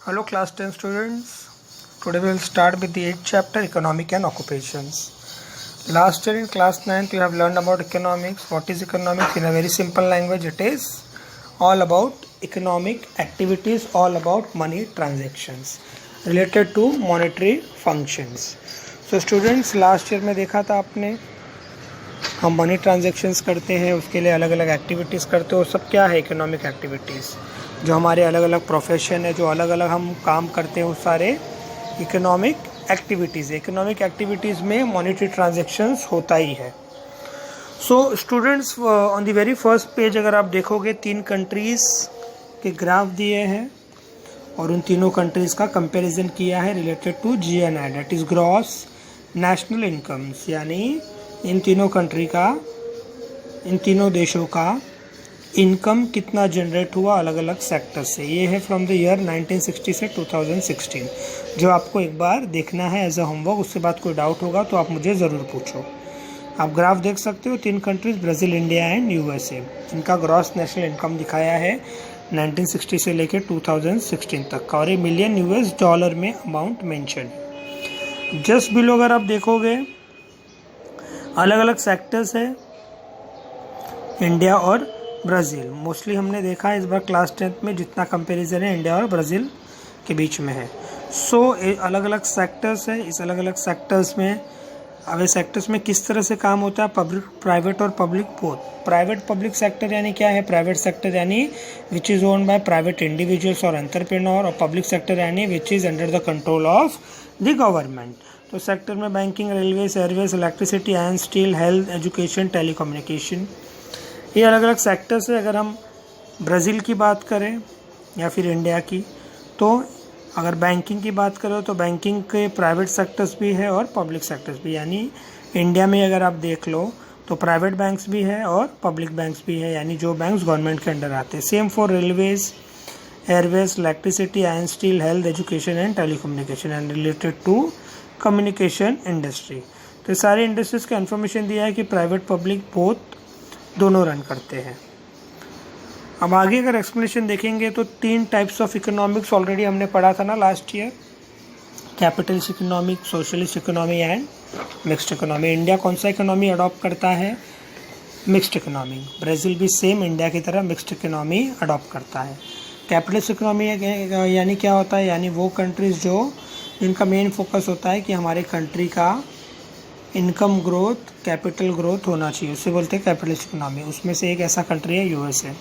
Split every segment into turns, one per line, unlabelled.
Hello class 10 students. Today we will start with the 8th chapter economic and occupations. Last year in class 9th you have learned about economics. What is economics? In a very simple language it is all about economic activities, all about money transactions related to monetary functions. So students last year में देखा था आपने हम money transactions करते हैं, उसके लिए अलग अलग एक्टिविटीज़ करते हैं। वो सब क्या है? Economic activities. जो हमारे अलग अलग प्रोफेशन है, जो अलग अलग हम काम करते हैं, वो सारे इकोनॉमिक एक्टिविटीज़ है। इकोनॉमिक एक्टिविटीज़ में मॉनेटरी ट्रांजैक्शंस होता ही है। So students on the very first page अगर आप देखोगे 3 कंट्रीज़ के ग्राफ दिए हैं और उन तीनों कंट्रीज़ का कंपैरिजन किया है related to GNI, that is gross national incomes, यानी इन तीनों कंट्री का, इन तीनों देशों का इनकम कितना जनरेट हुआ अलग अलग सेक्टर से। ये है फ्रॉम द ईयर 1960 से 2016, जो आपको एक बार देखना है एज अ होमवर्क। उसके बाद कोई डाउट होगा तो आप मुझे ज़रूर पूछो। आप ग्राफ देख सकते हो, 3 countries Brazil, India and USA, इनका ग्रॉस नेशनल इनकम दिखाया है 1960 से लेकर 2016 तक का, और ये मिलियन US में अमाउंट मेंशन है। जस्ट बिलो अगर आप देखोगे अलग अलग सेक्टर्स है, इंडिया और ब्राज़ील। मोस्टली हमने देखा है इस बार क्लास 10th में जितना कंपैरिजन है इंडिया और ब्राज़ील के बीच में है। सो अलग अलग सेक्टर्स है। इस अलग अलग सेक्टर्स में, अब ये सेक्टर्स में किस तरह से काम होता है, पब्लिक, प्राइवेट और public both. Private public sector यानी क्या है? प्राइवेट सेक्टर यानी which is owned by private individuals और एंटरप्रेन्योर, और पब्लिक सेक्टर यानी which is under the control of the government. तो सेक्टर में banking, railways, airways, electricity, iron, steel, health, education, telecommunication, ये अलग अलग सेक्टर्स है। अगर हम ब्राज़ील की बात करें या फिर इंडिया की, तो अगर बैंकिंग की बात करें तो बैंकिंग के प्राइवेट सेक्टर्स भी है और पब्लिक सेक्टर्स भी, यानी इंडिया में अगर आप देख लो तो प्राइवेट बैंक्स भी है और पब्लिक बैंक्स भी है, यानी जो बैंक्स गवर्नमेंट के अंडर आते हैं। Same for railways, airways, electricity, iron, steel, health, education and telecommunication and related to communication industry. तो सारे इंडस्ट्रीज़ का इन्फॉर्मेशन दिया है कि प्राइवेट पब्लिक बोथ दोनों रन करते हैं। अब आगे अगर एक्सप्लेनेशन देखेंगे तो 3 टाइप्स ऑफ इकोनॉमिक्स ऑलरेडी हमने पढ़ा था ना last year, capitalist economic, socialist economy and mixed economy. India कौन सा इकोनॉमी अडॉप्ट करता है? Mixed economy. ब्राज़ील भी सेम इंडिया की तरह मिक्स्ड इकोनॉमी अडॉप्ट करता है। कैपिटलिस्ट इकोनॉमी यानी क्या होता है? यानी वो कंट्रीज़ जो जिनका मेन फोकस होता है कि हमारे कंट्री का इनकम ग्रोथ, कैपिटल ग्रोथ होना चाहिए, उससे बोलते हैं कैपिटलिस्ट इकोनॉमी। उसमें से एक ऐसा कंट्री है USA।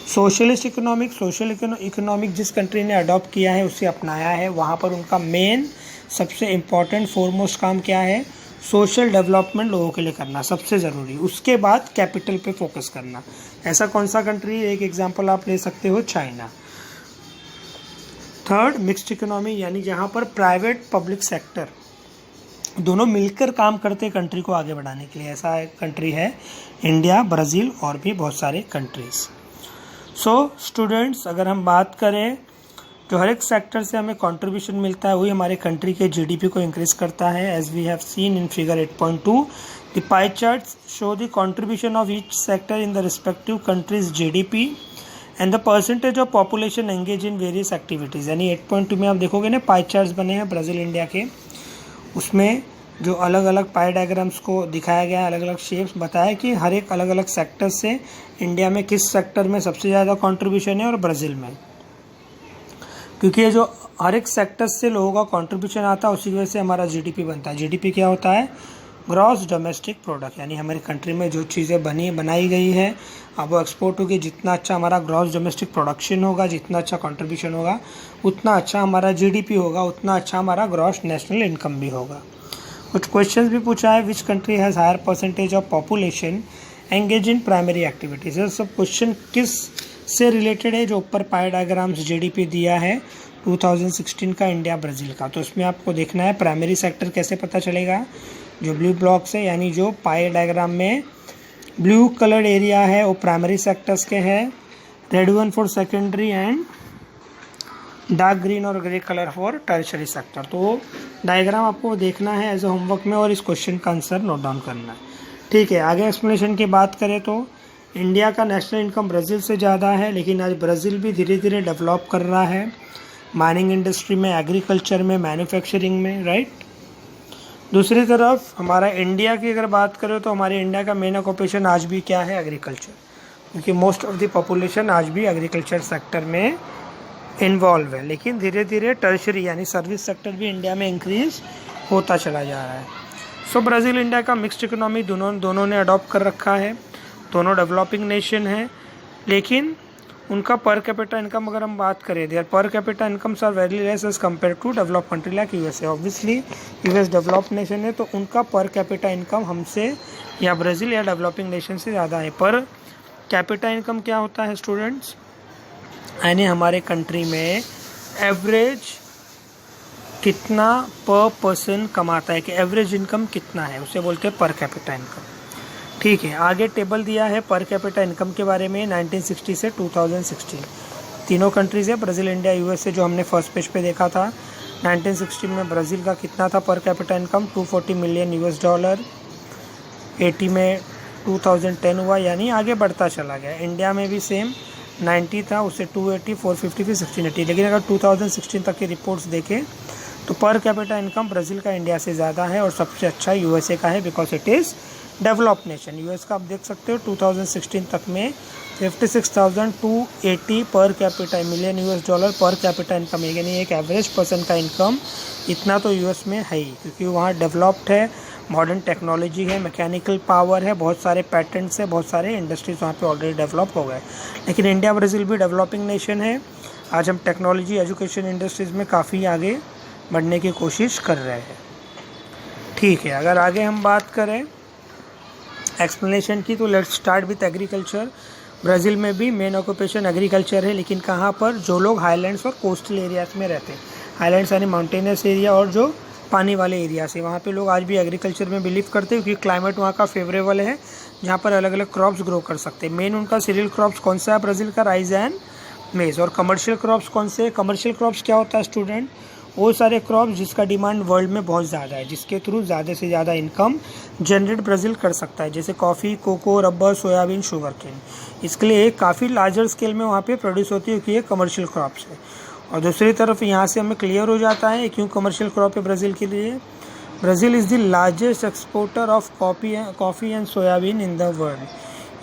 Socialist economic, social economic जिस कंट्री ने अडॉप्ट किया है, उसे अपनाया है, वहाँ पर उनका मेन सबसे इम्पॉर्टेंट फोरमोस्ट काम क्या है? सोशल डेवलपमेंट लोगों के लिए करना सबसे ज़रूरी, उसके बाद कैपिटल पे फोकस करना। ऐसा कौन सा कंट्री है? एक एग्जाम्पल आप ले सकते हो, चाइना। थर्ड, मिक्स्ड इकोनॉमी, यानी जहाँ पर प्राइवेट पब्लिक सेक्टर दोनों मिलकर काम करते हैं कंट्री को आगे बढ़ाने के लिए। ऐसा एक कंट्री है इंडिया, ब्राज़ील और भी बहुत सारे कंट्रीज़। सो स्टूडेंट्स, अगर हम बात करें तो हर एक सेक्टर से हमें कंट्रीब्यूशन मिलता है, वही हमारे कंट्री के GDP को इंक्रीज करता है। As we have seen in figure 8.2, the pie charts show the contribution of each sector in the respective countries GDP and the percentage of population engage in various activities. यानी 8.2 में आप देखोगे ना, pie charts बने हैं Brazil, India के, उसमें जो अलग अलग पाई डायग्राम्स को दिखाया गया है, अलग अलग शेप्स बताया कि हर एक अलग अलग सेक्टर से इंडिया में किस सेक्टर में सबसे ज़्यादा कंट्रीब्यूशन है और ब्राज़ील में। क्योंकि ये जो हर एक सेक्टर से लोगों का कंट्रीब्यूशन आता है, उसी की वजह से हमारा GDP बनता है। GDP क्या होता है? ग्रॉस डोमेस्टिक प्रोडक्ट, यानी हमारी कंट्री में जो चीज़ें बनाई गई है अब वो एक्सपोर्ट होगी। जितना अच्छा हमारा ग्रॉस डोमेस्टिक प्रोडक्शन होगा, जितना अच्छा कंट्रीब्यूशन होगा, उतना अच्छा हमारा GDP होगा, उतना अच्छा हमारा ग्रॉस नेशनल इनकम भी होगा। कुछ क्वेश्चंस भी पूछा है, which country has higher percentage of population engage in primary activities. ये सब क्वेश्चन किस से रिलेटेड है? जो ऊपर पाई डायग्राम्स GDP दिया है 2016 का इंडिया ब्राज़ील का, तो इसमें आपको देखना है प्राइमरी सेक्टर कैसे पता चलेगा। जो ब्लू ब्लॉक्स है, यानी जो पाई डायग्राम में ब्लू कलर्ड एरिया है, वो प्राइमरी सेक्टर्स के हैं, red one for secondary and dark green और grey colour for tertiary sector. तो डायग्राम आपको देखना है एज ए होमवर्क में और इस क्वेश्चन का आंसर नोट डाउन करना है। ठीक है, आगे एक्सप्लेनेशन की बात करें तो इंडिया का नेशनल इनकम ब्राज़ील से ज़्यादा है, लेकिन आज ब्राज़ील भी धीरे धीरे डेवलप कर रहा है। माइनिंग इंडस्ट्री में, एग्रीकल्चर में, मैन्युफैक्चरिंग में, राइट। दूसरी तरफ हमारा इंडिया की अगर बात करें तो हमारे इंडिया का मेन ऑक्यूपेशन आज भी क्या है? एग्रीकल्चर, क्योंकि मोस्ट ऑफ द पॉपुलेशन आज भी एग्रीकल्चर सेक्टर में इन्वॉल्व है। लेकिन धीरे धीरे टर्शरी यानी सर्विस सेक्टर भी इंडिया में इंक्रीज होता चला जा रहा है। सो ब्राज़ील इंडिया का मिक्स्ड इकोनॉमी दोनों ने अडॉप्ट कर रखा है। दोनों डेवलपिंग नेशन है, लेकिन उनका पर कैपिटा इनकम अगर हम बात करें, there per capita incomes are very less as compare to develop country like USA. Obviously US developed nation है, तो उनका पर कैपिटा इनकम हमसे या ब्राज़ील या डेवलपिंग नेशन से ज़्यादा है। पर कैपिटा इनकम क्या होता है स्टूडेंट्स? यानी हमारे कंट्री में एवरेज कितना पर पर्सन कमाता है, कि एवरेज इनकम कितना है, उसे बोलते हैं पर कैपिटा इनकम। ठीक है, आगे टेबल दिया है पर कैपिटा इनकम के बारे में 1960 से 2016। तीनों कंट्रीज़ है, ब्राज़ील, इंडिया, यूएसए, जो हमने फर्स्ट पेज पे देखा था। 1960 में ब्राज़ील का कितना था पर कैपिटा इनकम? $240 मिलियन। 80 में 2010 हुआ, यानी आगे बढ़ता चला गया। इंडिया में भी सेम 90 था, उससे 280, 450, फिर 1680। लेकिन अगर 2016 तक की रिपोर्ट्स देखें तो पर कैपिटा इनकम ब्राज़ील का इंडिया से ज़्यादा है, और सबसे अच्छा यूएसए का है, because it is developed nation. US का आप देख सकते हो 2016 तक में 56,280 per capita million $US per capita income है, यानी एक एवरेज पर्सन का इनकम इतना तो यूएस में है ही, क्योंकि वहाँ डेवलप्ड है, मॉडर्न टेक्नोलॉजी है, मैकेनिकल पावर है, बहुत सारे पैटेंट्स है, बहुत सारे इंडस्ट्रीज वहाँ पे ऑलरेडी डेवलप हो गए। लेकिन इंडिया ब्राज़ील भी डेवलपिंग नेशन है। आज हम टेक्नोलॉजी, एजुकेशन, इंडस्ट्रीज़ में काफ़ी आगे बढ़ने की कोशिश कर रहे हैं। ठीक है, अगर आगे हम बात करें एक्सप्लेनेशन की, तो let's start with agriculture. Brazil में भी मेन ऑक्यूपेशन एग्रीकल्चर है, लेकिन कहाँ पर? जो लोग हाईलैंड्स और कोस्टल एरियाज़ में रहते हैं, हाईलैंड्स यानी माउंटेनियस एरिया और जो पानी वाले एरिया से, वहाँ पे लोग आज भी एग्रीकल्चर में बिलीव करते हैं, क्योंकि क्लाइमेट वहाँ का फेवरेबल है, जहाँ पर अलग अलग क्रॉप्स ग्रो कर सकते हैं। मेन उनका सीरियल क्रॉप्स कौन सा है ब्राज़ील का? राइस एंड मेज। और कमर्शियल क्रॉप्स कौन से? कमर्शियल क्रॉप्स क्या होता है स्टूडेंट? वो सारे क्रॉप्स जिसका डिमांड वर्ल्ड में बहुत ज़्यादा है, जिसके थ्रू ज़्यादा से ज़्यादा इनकम जनरेट ब्राज़ील कर सकता है, जैसे coffee, cocoa, rubber, soybean, sugar cane. इसके लिए काफ़ी लार्जर स्केल में वहाँ पे प्रोड्यूस होती है, क्योंकि ये कमर्शियल क्रॉप्स है। और दूसरी तरफ यहाँ से हमें क्लियर हो जाता है क्यों कमर्शियल क्रॉप है ब्राज़ील के लिए। Brazil is the largest exporter of coffee and soybean in the world,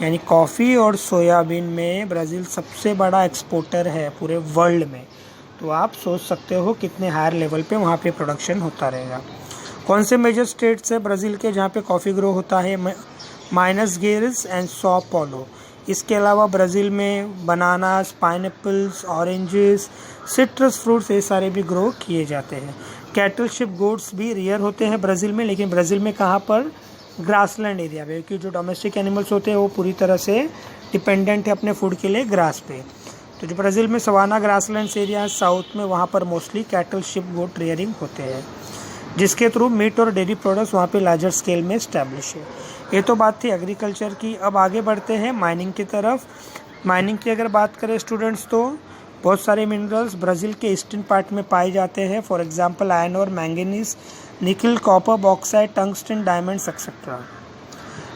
यानी कॉफ़ी और सोयाबीन में ब्राज़ील सबसे बड़ा एक्सपोर्टर है पूरे वर्ल्ड में। तो आप सोच सकते हो कितने हायर लेवल पे वहाँ पे प्रोडक्शन होता रहेगा। कौन से मेजर स्टेट्स है ब्राज़ील के जहाँ पे कॉफ़ी ग्रो होता है? Minus Gerris and saw Paulo. इसके अलावा ब्राज़ील में bananas, pineapples, oranges, citrus fruits, ये सारे भी ग्रो किए जाते हैं। कैटल, शिप, गोट्स भी रेयर होते हैं ब्राज़ील में, लेकिन ब्राज़ील में कहाँ पर? ग्रासलैंड एरिया पे, क्योंकि जो डोमेस्टिक एनिमल्स होते हैं वो पूरी तरह से डिपेंडेंट है अपने फूड के लिए ग्रास पे। तो जो ब्राज़ील में सवाना ग्रासलैंड्स एरिया है साउथ में, वहाँ पर मोस्टली कैटल, शिप, गोट रेयरिंग होते हैं, जिसके थ्रू मीट और डेयरी प्रोडक्ट्स वहाँ पे लार्जर स्केल में इस्टेब्लिश है। ये तो बात थी एग्रीकल्चर की। अब आगे बढ़ते हैं माइनिंग की तरफ। माइनिंग की अगर बात करें स्टूडेंट्स, तो बहुत सारे मिनरल्स ब्राज़ील के ईस्टर्न पार्ट में पाए जाते हैं। फॉर एग्जांपल आयरन और मैंगनीज, निकल, copper, bauxite, tungsten, diamonds etcetera.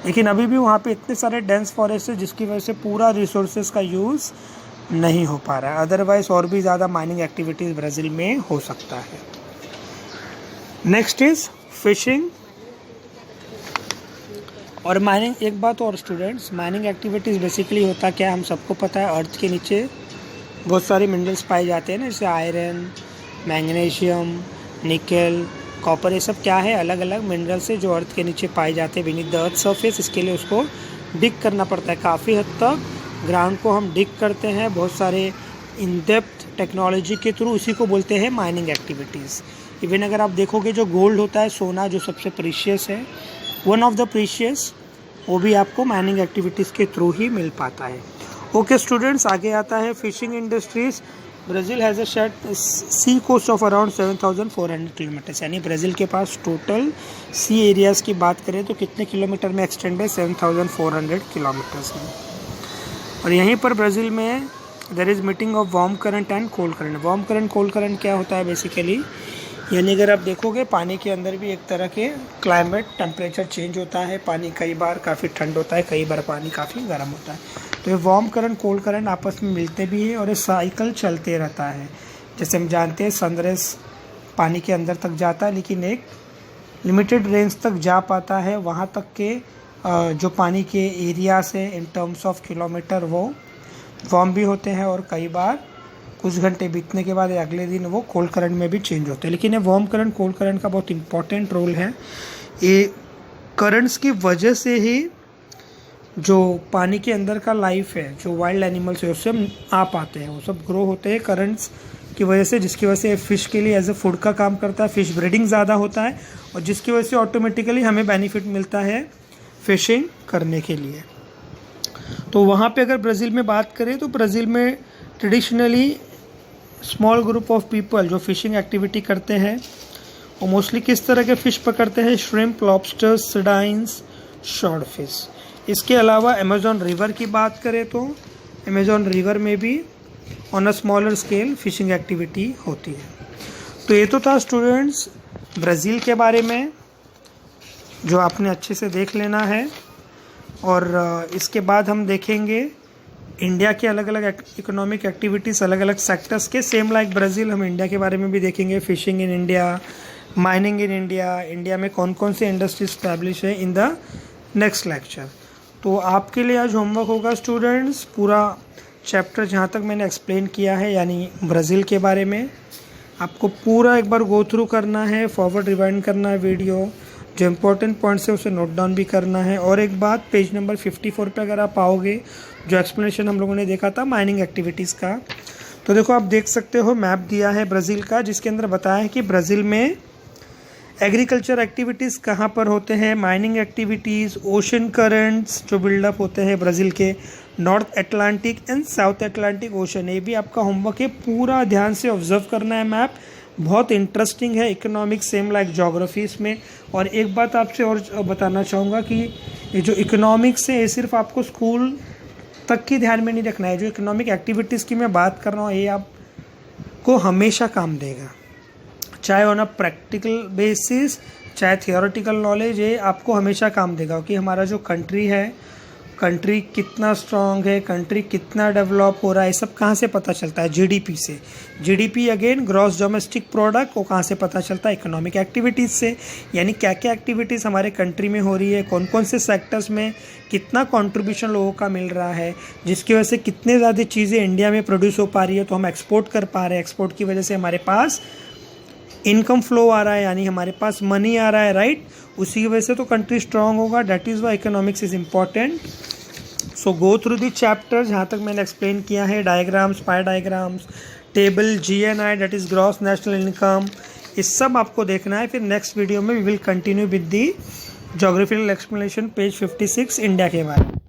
लेकिन अभी भी वहाँ पे इतने सारे डेंस फॉरेस्ट है, जिसकी वजह से पूरा रिसोर्सेज का यूज़ नहीं हो पा रहा है। अदरवाइज और भी ज़्यादा माइनिंग एक्टिविटीज़ ब्राज़ील में हो सकता है। नेक्स्ट इज़ फिशिंग और माइनिंग। एक बात और स्टूडेंट्स, माइनिंग एक्टिविटीज़ बेसिकली होता क्या है हम सबको पता है। अर्थ के नीचे बहुत सारे मिनरल्स पाए जाते हैं ना, जैसे आयरन, मैग्नीशियम, निकल, कॉपर, ये सब क्या है? अलग अलग मिनरल्स है जो अर्थ के नीचे पाए जाते हैं बीनीथ द अर्थ सरफेस। इसके लिए उसको डिग करना पड़ता है। काफ़ी हद तक ग्राउंड को हम डिग करते हैं बहुत सारे इन डेप्थ टेक्नोलॉजी के थ्रू, उसी को बोलते हैं माइनिंग एक्टिविटीज़। इवन अगर आप देखोगे जो गोल्ड होता है, सोना जो सबसे प्रीशियस है, वन ऑफ द प्रीशियस, वो भी आपको माइनिंग एक्टिविटीज़ के थ्रू ही मिल पाता है। ओके स्टूडेंट्स, आगे आता है fishing industries. Brazil has a short sea coast of around 7,400 kilometres, यानी ब्राज़ील के पास टोटल सी एरियाज़ की बात करें तो कितने किलोमीटर में एक्सटेंड है? 7,400 किलोमीटर्स में। और यहीं पर ब्राज़ील में there is meeting of warm current and cold current. Warm current, cold current क्या होता है बेसिकली? यानी अगर आप देखोगे पानी के अंदर भी एक तरह के क्लाइमेट टेम्परेचर चेंज होता है। पानी कई बार काफ़ी ठंड होता है, कई बार पानी काफ़ी गर्म होता है। तो ये वार्म करंट, कोल्ड करंट आपस में मिलते भी है और ये साइकिल चलते रहता है। जैसे हम जानते हैं सनराइज पानी के अंदर तक जाता है, लेकिन एक लिमिटेड रेंज तक जा पाता है। वहाँ तक के जो पानी के एरियाज है इन टर्म्स ऑफ किलोमीटर वो वार्म भी होते हैं, और कई बार कुछ घंटे बीतने के बाद या अगले दिन वो कोल्ड करंट में भी चेंज होते हैं। लेकिन ये वार्म करंट कोल्ड करंट का बहुत इंपॉर्टेंट रोल है। ये करंट्स की वजह से ही जो पानी के अंदर का लाइफ है, जो वाइल्ड एनिमल्स है, उससे हम आ पाते हैं, वो सब ग्रो होते हैं करंट्स की वजह से, जिसकी वजह से फ़िश के लिए एज ए फूड का काम करता है। फ़िश ब्रीडिंग ज़्यादा होता है और जिसकी वजह से ऑटोमेटिकली हमें बेनिफिट मिलता है फिशिंग करने के लिए। तो वहाँ पे अगर ब्राज़ील में बात करें तो ब्राज़ील में traditionally small group of people जो फिशिंग एक्टिविटी करते हैं वो मोस्टली किस तरह के फ़िश पकड़ते हैं? Shrimp, lobsters, sardines, short fish. इसके अलावा अमेज़न रिवर की बात करें तो अमेज़न रिवर में भी on a smaller scale fishing activity होती है। तो ये तो था स्टूडेंट्स ब्राज़ील के बारे में, जो आपने अच्छे से देख लेना है। और इसके बाद हम देखेंगे इंडिया के अलग अलग इकोनॉमिक एक्टिविटीज़, अलग अलग सेक्टर्स के। सेम लाइक ब्राज़ील हम इंडिया के बारे में भी देखेंगे, fishing in India, mining in India, India में कौन कौन से इंडस्ट्री स्टैब्लिश है इन द नेक्स्ट लेक्चर। तो आपके लिए आज होमवर्क होगा स्टूडेंट्स, पूरा चैप्टर जहाँ तक मैंने एक्सप्लेन किया है यानी ब्राज़ील के बारे में आपको पूरा एक बार गो थ्रू करना है, फॉरवर्ड रिवाइंड करना है वीडियो, जो इम्पोर्टेंट पॉइंट्स है उसे नोट डाउन भी करना है। और एक बात, पेज नंबर 54 पे अगर आप आओगे, जो एक्सप्लेनेशन हम लोगों ने देखा था माइनिंग एक्टिविटीज़ का, तो देखो आप देख सकते हो मैप दिया है ब्राज़ील का, जिसके अंदर बताया है कि ब्राज़ील में एग्रीकल्चर एक्टिविटीज़ कहाँ पर होते हैं, माइनिंग एक्टिविटीज़, ओशन करंट्स जो बिल्डअप होते हैं ब्राज़ील के north Atlantic and south Atlantic ocean. ये भी आपका होमवर्क है, पूरा ध्यान से ऑब्जर्व करना है मैप, बहुत इंटरेस्टिंग है इकोनॉमिक्स सेम लाइक जोग्राफी इसमें। और एक बात आपसे और बताना चाहूँगा कि ये जो इकोनॉमिक्स है ये सिर्फ आपको स्कूल तक की ध्यान में नहीं रखना है, जो इकोनॉमिक एक्टिविटीज़ की मैं बात कर रहा हूँ ये आपको हमेशा काम देगा, चाहे ऑन अ प्रैक्टिकल बेसिस चाहे थियोरेटिकल नॉलेज, ये आपको हमेशा काम देगा कि हमारा जो कंट्री है, कंट्री कितना स्ट्रॉन्ग है, कंट्री कितना डेवलप हो रहा है, सब कहाँ से पता चलता है? जीडीपी से। GDP again gross domestic product, वो कहाँ से पता चलता है? इकोनॉमिक एक्टिविटीज़ से। यानी क्या क्या एक्टिविटीज़ हमारे कंट्री में हो रही है, कौन कौन से सेक्टर्स में कितना कंट्रीब्यूशन लोगों का मिल रहा है, जिसकी वजह से कितने ज़्यादा चीज़ें इंडिया में प्रोड्यूस हो पा रही है, तो हम एक्सपोर्ट कर पा रहे हैं, एक्सपोर्ट की वजह से हमारे पास इनकम फ्लो आ रहा है, यानी हमारे पास मनी आ रहा है, राइट। उसी की वजह से तो कंट्री स्ट्रांग होगा। That is why economics is important. So go through the chapter जहाँ तक मैंने एक्सप्लेन किया है, diagrams, pie diagrams, table, GNI that is gross national income, इस सब आपको देखना है। फिर नेक्स्ट वीडियो में we will continue with the geographical explanation page 56 India के बारे में।